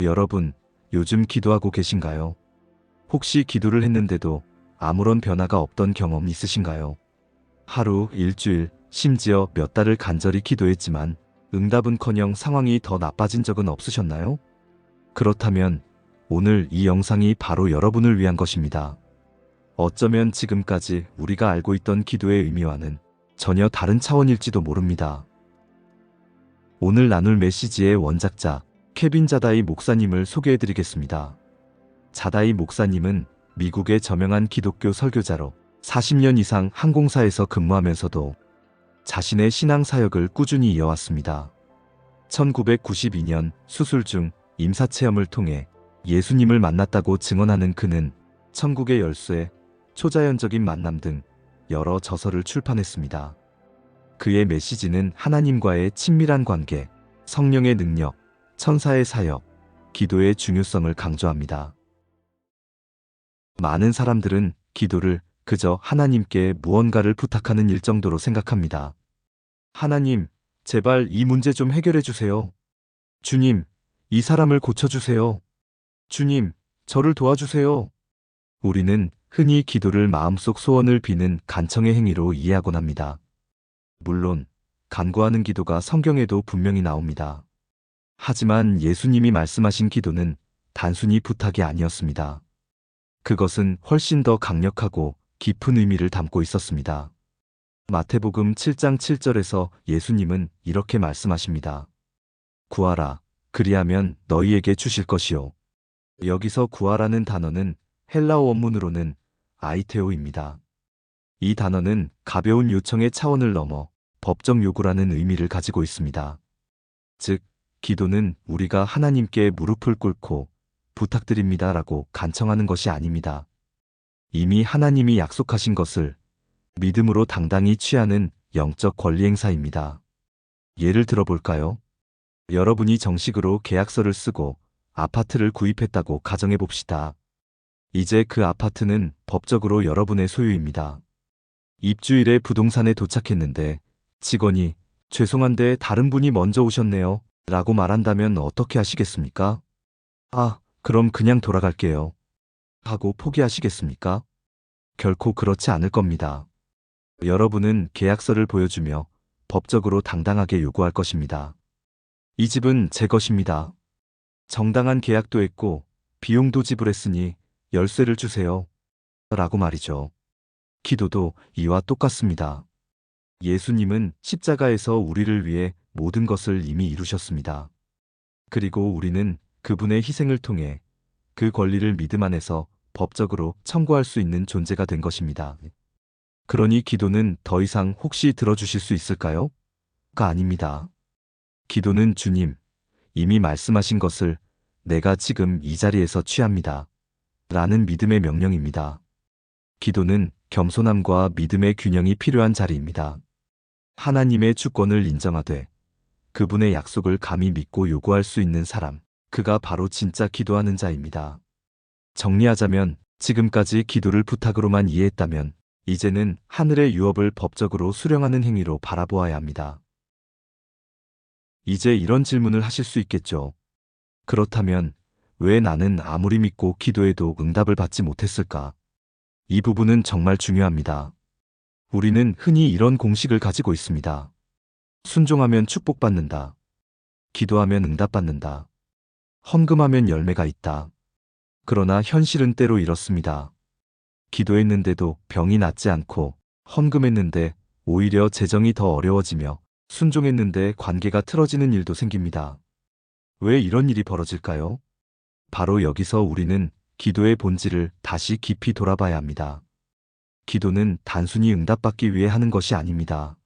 여러분, 요즘 기도하고 계신가요? 혹시 기도를 했는데도 아무런 변화가 없던 경험 있으신가요? 하루, 일주일, 심지어 몇 달을 간절히 기도했지만 응답은커녕 상황이 더 나빠진 적은 없으셨나요? 그렇다면 오늘 이 영상이 바로 여러분을 위한 것입니다. 어쩌면 지금까지 우리가 알고 있던 기도의 의미와는 전혀 다른 차원일지도 모릅니다. 오늘 나눌 메시지의 원작자 케빈 자다이 목사님을 소개해드리겠습니다. 자다이 목사님은 미국의 저명한 기독교 설교자로 40년 이상 항공사에서 근무하면서도 자신의 신앙 사역을 꾸준히 이어왔습니다. 1992년 수술 중 임사체험을 통해 예수님을 만났다고 증언하는 그는 천국의 열쇠, 초자연적인 만남 등 여러 저서를 출판했습니다. 그의 메시지는 하나님과의 친밀한 관계, 성령의 능력, 천사의 사역, 기도의 중요성을 강조합니다. 많은 사람들은 기도를 그저 하나님께 무언가를 부탁하는 일 정도로 생각합니다. 하나님, 제발 이 문제 좀 해결해 주세요. 주님, 이 사람을 고쳐주세요. 주님, 저를 도와주세요. 우리는 흔히 기도를 마음속 소원을 비는 간청의 행위로 이해하곤 합니다. 물론, 간구하는 기도가 성경에도 분명히 나옵니다. 하지만 예수님이 말씀하신 기도는 단순히 부탁이 아니었습니다. 그것은 훨씬 더 강력하고 깊은 의미를 담고 있었습니다. 마태복음 7장 7절에서 예수님은 이렇게 말씀하십니다. 구하라, 그리하면 너희에게 주실 것이요. 여기서 구하라는 단어는 헬라어 원문으로는 아이테오입니다. 이 단어는 가벼운 요청의 차원을 넘어 법적 요구라는 의미를 가지고 있습니다. 즉, 기도는 우리가 하나님께 무릎을 꿇고 부탁드립니다라고 간청하는 것이 아닙니다. 이미 하나님이 약속하신 것을 믿음으로 당당히 취하는 영적 권리 행사입니다. 예를 들어볼까요? 여러분이 정식으로 계약서를 쓰고 아파트를 구입했다고 가정해 봅시다. 이제 그 아파트는 법적으로 여러분의 소유입니다. 입주일에 부동산에 도착했는데 직원이 죄송한데 다른 분이 먼저 오셨네요 라고 말한다면 어떻게 하시겠습니까? 그럼 그냥 돌아갈게요 하고 포기하시겠습니까? 결코 그렇지 않을 겁니다. 여러분은 계약서를 보여주며 법적으로 당당하게 요구할 것입니다. 이 집은 제 것입니다. 정당한 계약도 했고 비용도 지불했으니 열쇠를 주세요. 라고 말이죠. 기도도 이와 똑같습니다. 예수님은 십자가에서 우리를 위해 모든 것을 이미 이루셨습니다. 그리고 우리는 그분의 희생을 통해 그 권리를 믿음 안에서 법적으로 청구할 수 있는 존재가 된 것입니다. 그러니 기도는 더 이상 혹시 들어주실 수 있을까요? 가 아닙니다. 기도는 주님, 이미 말씀하신 것을 내가 지금 이 자리에서 취합니다. 라는 믿음의 명령입니다. 기도는 겸손함과 믿음의 균형이 필요한 자리입니다. 하나님의 주권을 인정하되 그분의 약속을 감히 믿고 요구할 수 있는 사람, 그가 바로 진짜 기도하는 자입니다. 정리하자면 지금까지 기도를 부탁으로만 이해했다면 이제는 하늘의 유업을 법적으로 수령하는 행위로 바라보아야 합니다. 이제 이런 질문을 하실 수 있겠죠. 그렇다면 왜 나는 아무리 믿고 기도해도 응답을 받지 못했을까? 이 부분은 정말 중요합니다. 우리는 흔히 이런 공식을 가지고 있습니다. 순종하면 축복받는다. 기도하면 응답받는다. 헌금하면 열매가 있다. 그러나 현실은 때로 이렇습니다. 기도했는데도 병이 낫지 않고 헌금했는데 오히려 재정이 더 어려워지며 순종했는데 관계가 틀어지는 일도 생깁니다. 왜 이런 일이 벌어질까요? 바로 여기서 우리는 기도의 본질을 다시 깊이 돌아봐야 합니다. 기도는 단순히 응답받기 위해 하는 것이 아닙니다.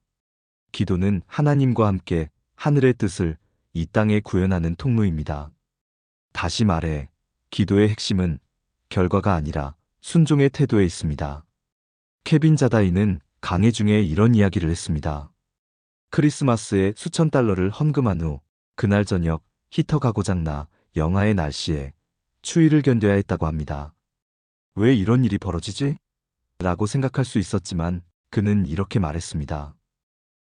기도는 하나님과 함께 하늘의 뜻을 이 땅에 구현하는 통로입니다. 다시 말해, 기도의 핵심은 결과가 아니라 순종의 태도에 있습니다. 케빈 자다이는 강해 중에 이런 이야기를 했습니다. 크리스마스에 수천 달러를 헌금한 후 그날 저녁 히터가 고장나 영하의 날씨에 추위를 견뎌야 했다고 합니다. 왜 이런 일이 벌어지지? 라고 생각할 수 있었지만 그는 이렇게 말했습니다.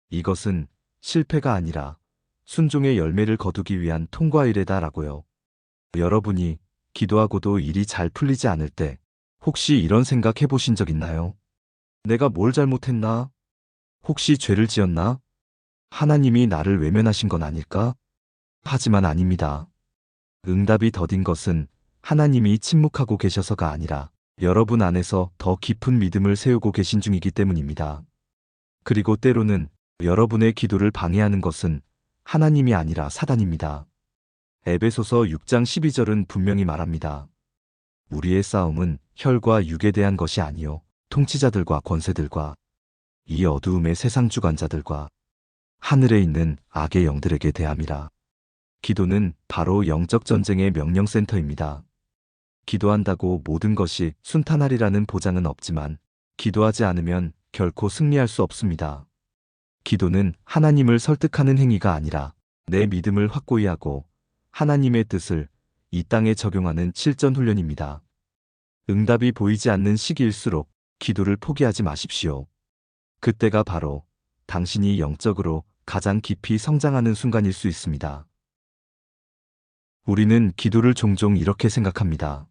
이것은 실패가 아니라 순종의 열매를 거두기 위한 통과이래다 라고요. 여러분이 기도하고도 일이 잘 풀리지 않을 때 혹시 이런 생각 해보신 적 있나요? 내가 뭘 잘못했나? 혹시 죄를 지었나? 하나님이 나를 외면하신 건 아닐까? 하지만 아닙니다. 응답이 더딘 것은 하나님이 침묵하고 계셔서가 아니라 여러분 안에서 더 깊은 믿음을 세우고 계신 중이기 때문입니다. 그리고 때로는 여러분의 기도를 방해하는 것은 하나님이 아니라 사단입니다. 에베소서 6장 12절은 분명히 말합니다. 우리의 싸움은 혈과 육에 대한 것이 아니요 통치자들과 권세들과 이 어두움의 세상 주관자들과 하늘에 있는 악의 영들에게 대함이라. 기도는 바로 영적 전쟁의 명령센터입니다. 기도한다고 모든 것이 순탄하리라는 보장은 없지만 기도하지 않으면 결코 승리할 수 없습니다. 기도는 하나님을 설득하는 행위가 아니라 내 믿음을 확고히 하고 하나님의 뜻을 이 땅에 적용하는 실전 훈련입니다. 응답이 보이지 않는 시기일수록 기도를 포기하지 마십시오. 그때가 바로 당신이 영적으로 가장 깊이 성장하는 순간일 수 있습니다. 우리는 기도를 종종 이렇게 생각합니다.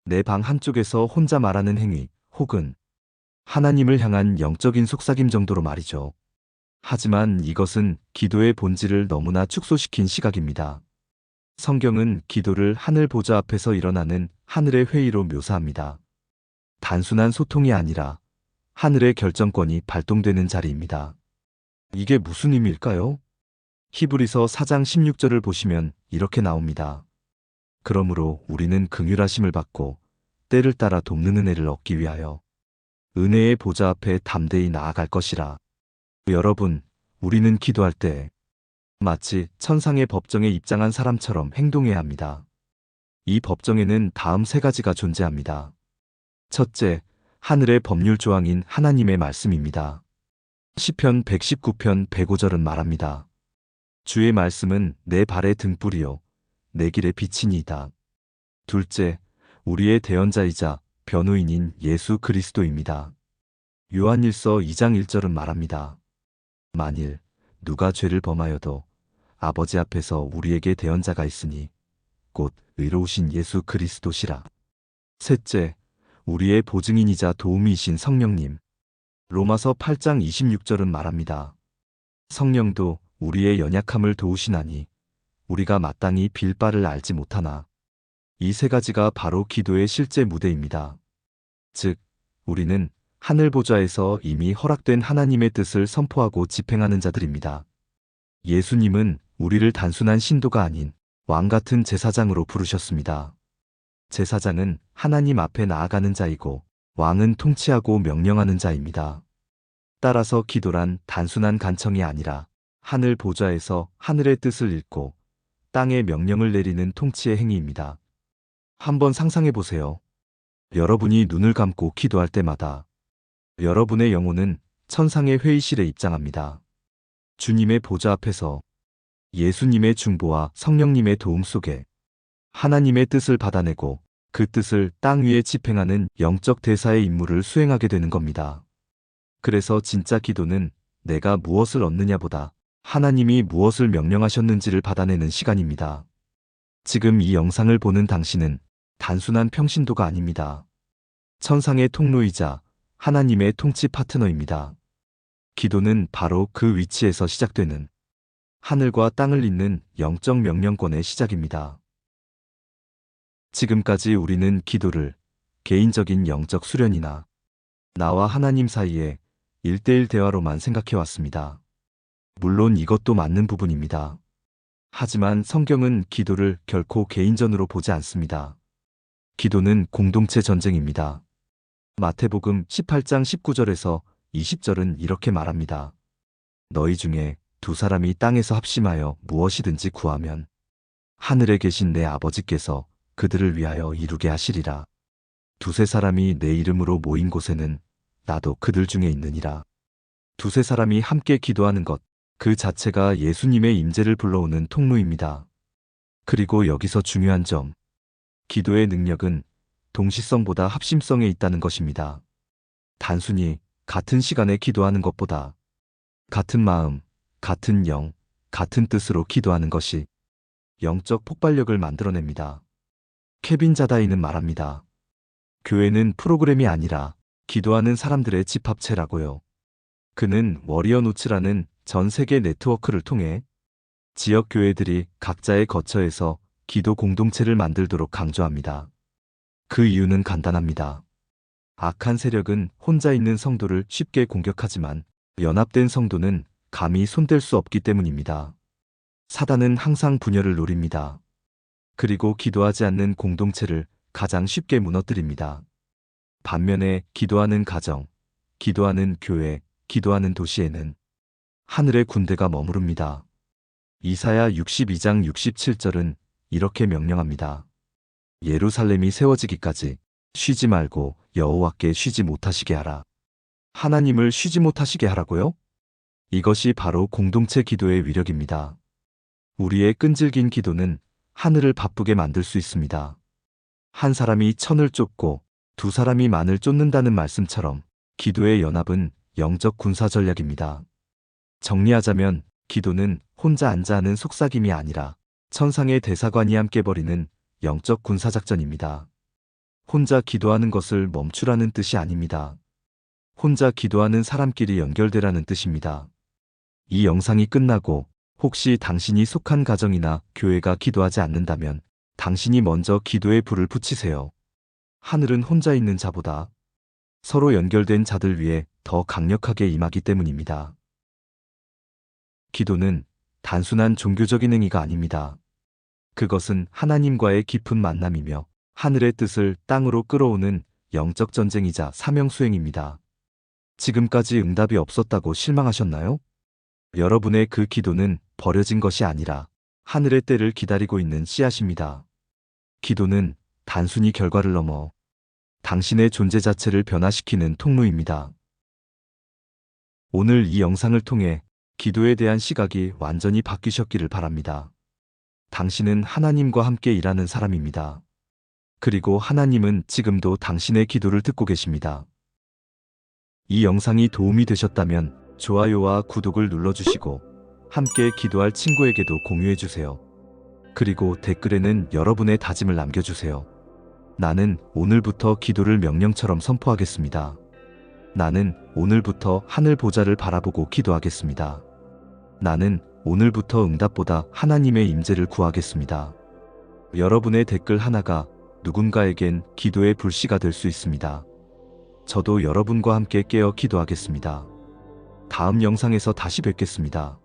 내 방 한쪽에서 혼자 말하는 행위 혹은 하나님을 향한 영적인 속삭임 정도로 말이죠. 하지만 이것은 기도의 본질을 너무나 축소시킨 시각입니다. 성경은 기도를 하늘 보좌 앞에서 일어나는 하늘의 회의로 묘사합니다. 단순한 소통이 아니라 하늘의 결정권이 발동되는 자리입니다. 이게 무슨 의미일까요? 히브리서 4장 16절을 보시면 이렇게 나옵니다. 그러므로 우리는 긍휼하심을 받고 때를 따라 돕는 은혜를 얻기 위하여 은혜의 보좌 앞에 담대히 나아갈 것이라. 여러분, 우리는 기도할 때 마치 천상의 법정에 입장한 사람처럼 행동해야 합니다. 이 법정에는 다음 세 가지가 존재합니다. 첫째, 하늘의 법률 조항인 하나님의 말씀입니다. 시편 119편 105절은 말합니다. 주의 말씀은 내 발의 등불이요 내 길의 빛이니이다. 둘째, 우리의 대언자이자 변호인인 예수 그리스도입니다. 요한일서 2장 1절은 말합니다. 만일 누가 죄를 범하여도 아버지 앞에서 우리에게 대언자가 있으니 곧 의로우신 예수 그리스도시라. 셋째, 우리의 보증인이자 도우미이신 성령님. 로마서 8장 26절은 말합니다. 성령도 우리의 연약함을 도우시나니 우리가 마땅히 빌 바를 알지 못하나. 이 세 가지가 바로 기도의 실제 무대입니다. 즉, 우리는 하늘 보좌에서 이미 허락된 하나님의 뜻을 선포하고 집행하는 자들입니다. 예수님은 우리를 단순한 신도가 아닌 왕 같은 제사장으로 부르셨습니다. 제사장은 하나님 앞에 나아가는 자이고 왕은 통치하고 명령하는 자입니다. 따라서 기도란 단순한 간청이 아니라 하늘 보좌에서 하늘의 뜻을 읽고 땅에 명령을 내리는 통치의 행위입니다. 한번 상상해 보세요. 여러분이 눈을 감고 기도할 때마다 여러분의 영혼은 천상의 회의실에 입장합니다. 주님의 보좌 앞에서 예수님의 중보와 성령님의 도움 속에 하나님의 뜻을 받아내고 그 뜻을 땅 위에 집행하는 영적 대사의 임무를 수행하게 되는 겁니다. 그래서 진짜 기도는 내가 무엇을 얻느냐보다 하나님이 무엇을 명령하셨는지를 받아내는 시간입니다. 지금 이 영상을 보는 당신은 단순한 평신도가 아닙니다. 천상의 통로이자 하나님의 통치 파트너입니다. 기도는 바로 그 위치에서 시작되는 하늘과 땅을 잇는 영적 명령권의 시작입니다. 지금까지 우리는 기도를 개인적인 영적 수련이나 나와 하나님 사이의 1대1 대화로만 생각해왔습니다. 물론 이것도 맞는 부분입니다. 하지만 성경은 기도를 결코 개인전으로 보지 않습니다. 기도는 공동체 전쟁입니다. 마태복음 18장 19절에서 20절은 이렇게 말합니다. 너희 중에 두 사람이 땅에서 합심하여 무엇이든지 구하면 하늘에 계신 내 아버지께서 그들을 위하여 이루게 하시리라. 두세 사람이 내 이름으로 모인 곳에는 나도 그들 중에 있느니라. 두세 사람이 함께 기도하는 것, 그 자체가 예수님의 임재를 불러오는 통로입니다. 그리고 여기서 중요한 점, 기도의 능력은 동시성보다 합심성에 있다는 것입니다. 단순히 같은 시간에 기도하는 것보다 같은 마음, 같은 영, 같은 뜻으로 기도하는 것이 영적 폭발력을 만들어냅니다. 케빈 자다이는 말합니다. 교회는 프로그램이 아니라 기도하는 사람들의 집합체라고요. 그는 워리어 노츠라는 전 세계 네트워크를 통해 지역 교회들이 각자의 거처에서 기도 공동체를 만들도록 강조합니다. 그 이유는 간단합니다. 악한 세력은 혼자 있는 성도를 쉽게 공격하지만 연합된 성도는 감히 손댈 수 없기 때문입니다. 사단은 항상 분열을 노립니다. 그리고 기도하지 않는 공동체를 가장 쉽게 무너뜨립니다. 반면에 기도하는 가정, 기도하는 교회, 기도하는 도시에는 하늘의 군대가 머무릅니다. 이사야 62장 67절은 이렇게 명령합니다. 예루살렘이 세워지기까지 쉬지 말고 여호와께 쉬지 못하시게 하라. 하나님을 쉬지 못하시게 하라고요? 이것이 바로 공동체 기도의 위력입니다. 우리의 끈질긴 기도는 하늘을 바쁘게 만들 수 있습니다. 한 사람이 천을 쫓고 두 사람이 만을 쫓는다는 말씀처럼 기도의 연합은 영적 군사 전략입니다. 정리하자면 기도는 혼자 앉아 하는 속삭임이 아니라 천상의 대사관이 함께 벌이는 영적 군사작전입니다. 혼자 기도하는 것을 멈추라는 뜻이 아닙니다. 혼자 기도하는 사람끼리 연결되라는 뜻입니다. 이 영상이 끝나고 혹시 당신이 속한 가정이나 교회가 기도하지 않는다면 당신이 먼저 기도의 불을 붙이세요. 하늘은 혼자 있는 자보다 서로 연결된 자들 위해 더 강력하게 임하기 때문입니다. 기도는 단순한 종교적인 행위가 아닙니다. 그것은 하나님과의 깊은 만남이며 하늘의 뜻을 땅으로 끌어오는 영적 전쟁이자 사명 수행입니다. 지금까지 응답이 없었다고 실망하셨나요? 여러분의 그 기도는 버려진 것이 아니라 하늘의 때를 기다리고 있는 씨앗입니다. 기도는 단순히 결과를 넘어 당신의 존재 자체를 변화시키는 통로입니다. 오늘 이 영상을 통해 기도에 대한 시각이 완전히 바뀌셨기를 바랍니다. 당신은 하나님과 함께 일하는 사람입니다. 그리고 하나님은 지금도 당신의 기도를 듣고 계십니다. 이 영상이 도움이 되셨다면 좋아요와 구독을 눌러주시고 함께 기도할 친구에게도 공유해주세요. 그리고 댓글에는 여러분의 다짐을 남겨주세요. 나는 오늘부터 기도를 명령처럼 선포하겠습니다. 나는 오늘부터 하늘 보좌를 바라보고 기도하겠습니다. 나는 오늘부터 응답보다 하나님의 임재를 구하겠습니다. 여러분의 댓글 하나가 누군가에겐 기도의 불씨가 될 수 있습니다. 저도 여러분과 함께 깨어 기도하겠습니다. 다음 영상에서 다시 뵙겠습니다.